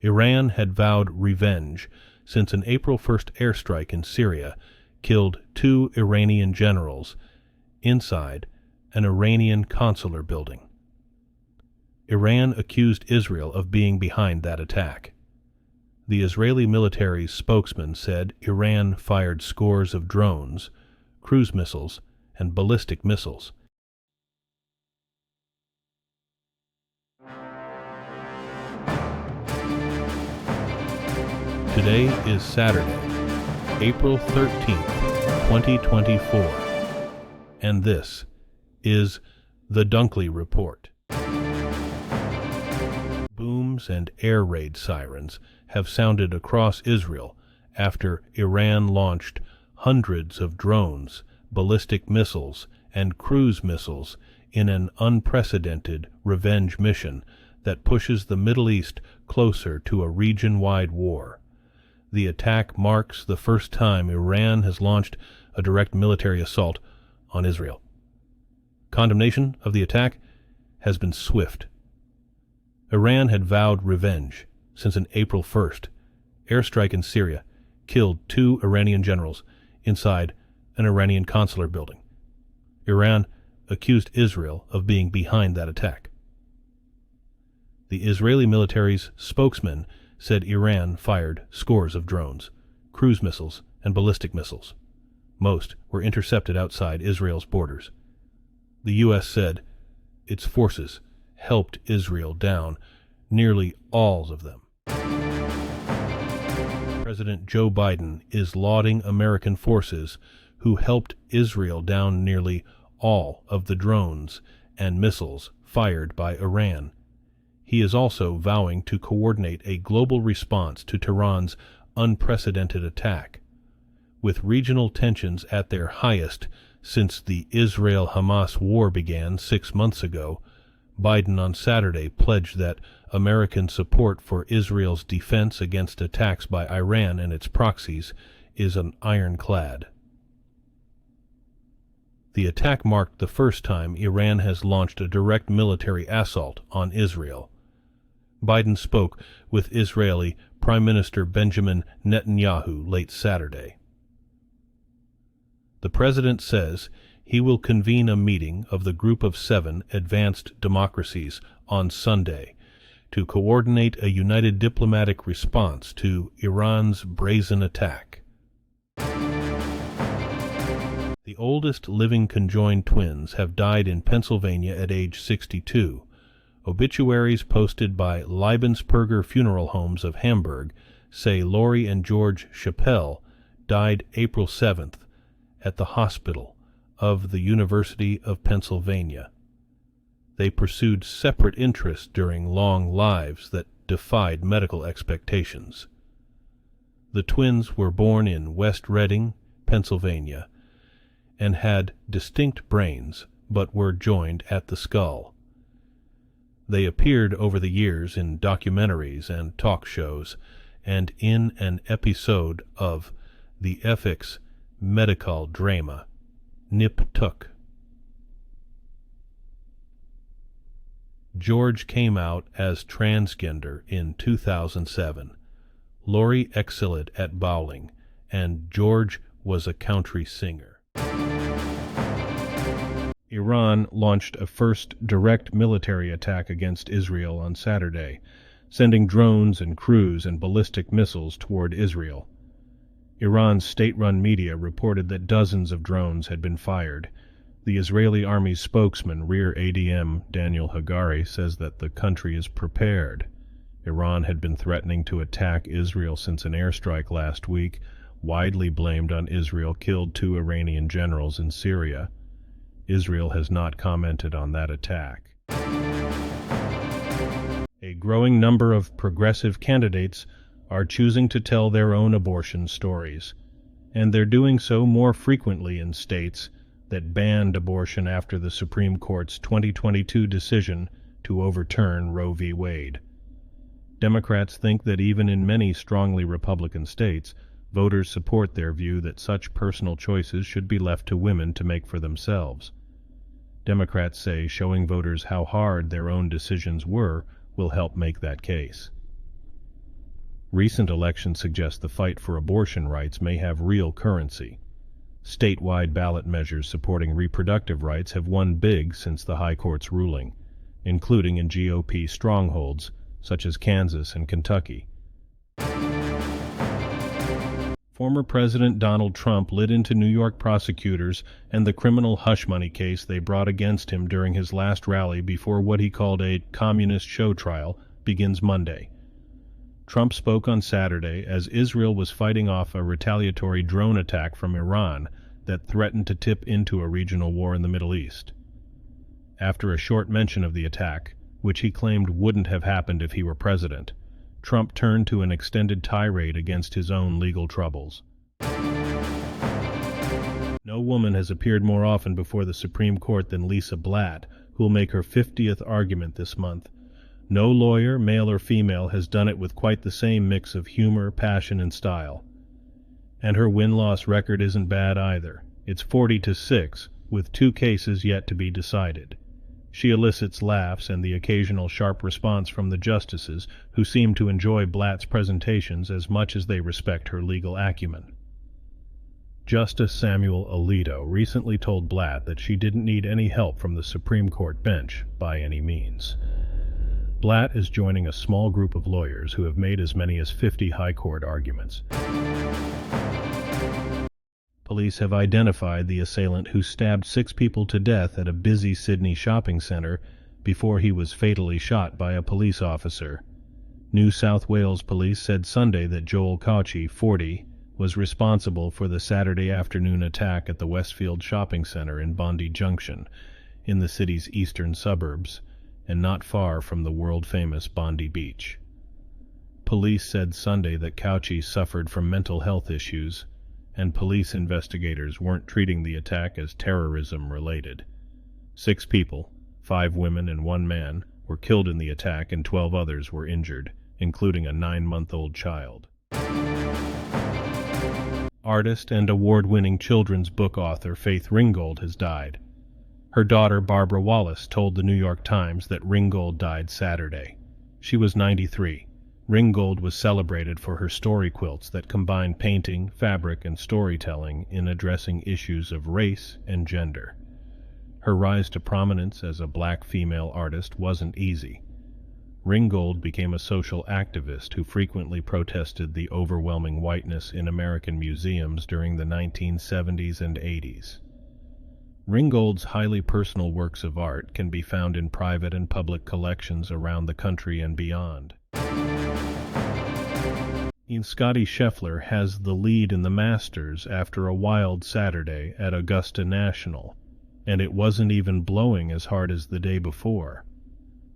Iran had vowed revenge since an April 1st airstrike in Syria killed 2 Iranian generals inside an Iranian consular building. Iran accused Israel of being behind that attack. The Israeli military's spokesman said Iran fired scores of drones, cruise missiles, and ballistic missiles. Today is Saturday, April 13th, 2024, and this is the Dunkley Report. Booms and air raid sirens have sounded across Israel after Iran launched hundreds of drones, ballistic missiles, and cruise missiles in an unprecedented revenge mission that pushes the Middle East closer to a region-wide war. The attack marks the first time Iran has launched a direct military assault on Israel. Condemnation of the attack has been swift. Iran had vowed revenge since an April 1st airstrike in Syria killed 2 Iranian generals inside an Iranian consular building. Iran accused Israel of being behind that attack. The Israeli military's spokesman said Iran fired scores of drones, cruise missiles, and ballistic missiles. Most were intercepted outside Israel's borders. The U.S. said its forces helped Israel down nearly all of them. President Joe Biden is lauding American forces who helped Israel down nearly all of the drones and missiles fired by Iran. He is also vowing to coordinate a global response to Tehran's unprecedented attack. With regional tensions at their highest since the Israel-Hamas war began 6 months ago, Biden on Saturday pledged that American support for Israel's defense against attacks by Iran and its proxies is an ironclad. The attack marked the first time Iran has launched a direct military assault on Israel. Biden spoke with Israeli Prime Minister Benjamin Netanyahu late Saturday. The president says he will convene a meeting of the Group of 7 advanced democracies on Sunday to coordinate a united diplomatic response to Iran's brazen attack. The oldest living conjoined twins have died in Pennsylvania at age 62. Obituaries posted by Liebensperger Funeral Homes of Hamburg say Lori and George Schappell died April 7th at the hospital of the University of Pennsylvania. They pursued separate interests during long lives that defied medical expectations. The twins were born in West Reading, Pennsylvania, and had distinct brains, but were joined at the skull. They appeared over the years in documentaries and talk shows, and in an episode of the FX medical drama, Nip Tuck. George came out as transgender in 2007. Lori excelled at bowling, and George was a country singer. Iran launched a first direct military attack against Israel on Saturday, sending drones and cruise and ballistic missiles toward Israel. Iran's state-run media reported that dozens of drones had been fired. The Israeli Army's spokesman, Rear ADM Daniel Hagari, says that the country is prepared. Iran had been threatening to attack Israel since an airstrike last week, widely blamed on Israel, killed 2 Iranian generals in Syria. Israel has not commented on that attack. A growing number of progressive candidates are choosing to tell their own abortion stories, and they're doing so more frequently in states that banned abortion after the Supreme Court's 2022 decision to overturn Roe v. Wade. Democrats think that even in many strongly Republican states, voters support their view that such personal choices should be left to women to make for themselves. Democrats say showing voters how hard their own decisions were will help make that case. Recent elections suggest the fight for abortion rights may have real currency. Statewide ballot measures supporting reproductive rights have won big since the High Court's ruling, including in GOP strongholds such as Kansas and Kentucky. Former President Donald Trump lit into New York prosecutors and the criminal hush money case they brought against him during his last rally before what he called a communist show trial begins Monday. Trump spoke on Saturday as Israel was fighting off a retaliatory drone attack from Iran that threatened to tip into a regional war in the Middle East. After a short mention of the attack, which he claimed wouldn't have happened if he were president, Trump turned to an extended tirade against his own legal troubles. No woman has appeared more often before the Supreme Court than Lisa Blatt, who will make her 50th argument this month. No lawyer, male or female, has done it with quite the same mix of humor, passion, and style. And her win-loss record isn't bad either. It's 40-6, with 2 cases yet to be decided. She elicits laughs and the occasional sharp response from the justices, who seem to enjoy Blatt's presentations as much as they respect her legal acumen. Justice Samuel Alito recently told Blatt that she didn't need any help from the Supreme Court bench by any means. Blatt is joining a small group of lawyers who have made as many as 50 high court arguments. Police have identified the assailant who stabbed 6 people to death at a busy Sydney shopping center before he was fatally shot by a police officer. New South Wales police said Sunday that Joel Cauchy, 40, was responsible for the Saturday afternoon attack at the Westfield shopping center in Bondi Junction, in the city's eastern suburbs, and not far from the world-famous Bondi Beach. Police said Sunday that Cauchy suffered from mental health issues, and police investigators weren't treating the attack as terrorism-related. 6 people, 5 women and 1 man, were killed in the attack and 12 others were injured, including a 9-month-old child. Artist and award-winning children's book author Faith Ringgold has died. Her daughter Barbara Wallace told the New York Times that Ringgold died Saturday. She was 93. Ringgold was celebrated for her story quilts that combine painting, fabric, and storytelling in addressing issues of race and gender. Her rise to prominence as a black female artist wasn't easy. Ringgold became a social activist who frequently protested the overwhelming whiteness in American museums during the 1970s and 80s. Ringgold's highly personal works of art can be found in private and public collections around the country and beyond. Scottie Scheffler has the lead in the Masters after a wild Saturday at Augusta National, and it wasn't even blowing as hard as the day before.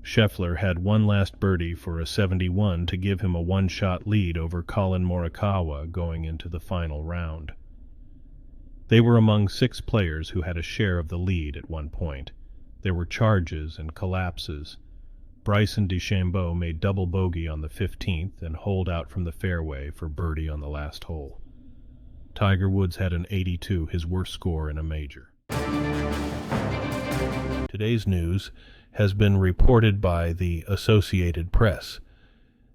Scheffler had one last birdie for a 71 to give him a one-shot lead over Colin Morikawa going into the final round. They were among 6 players who had a share of the lead at one point. There were charges and collapses. Bryson DeChambeau made double bogey on the 15th and holed out from the fairway for birdie on the last hole. Tiger Woods had an 82, his worst score in a major. Today's news has been reported by the Associated Press.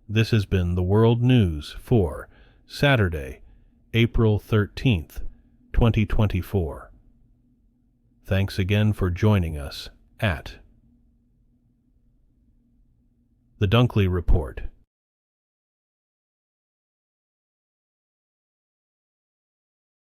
This has been the World News for Saturday, April 13th, 2024. Thanks again for joining us at The Dunkley Report.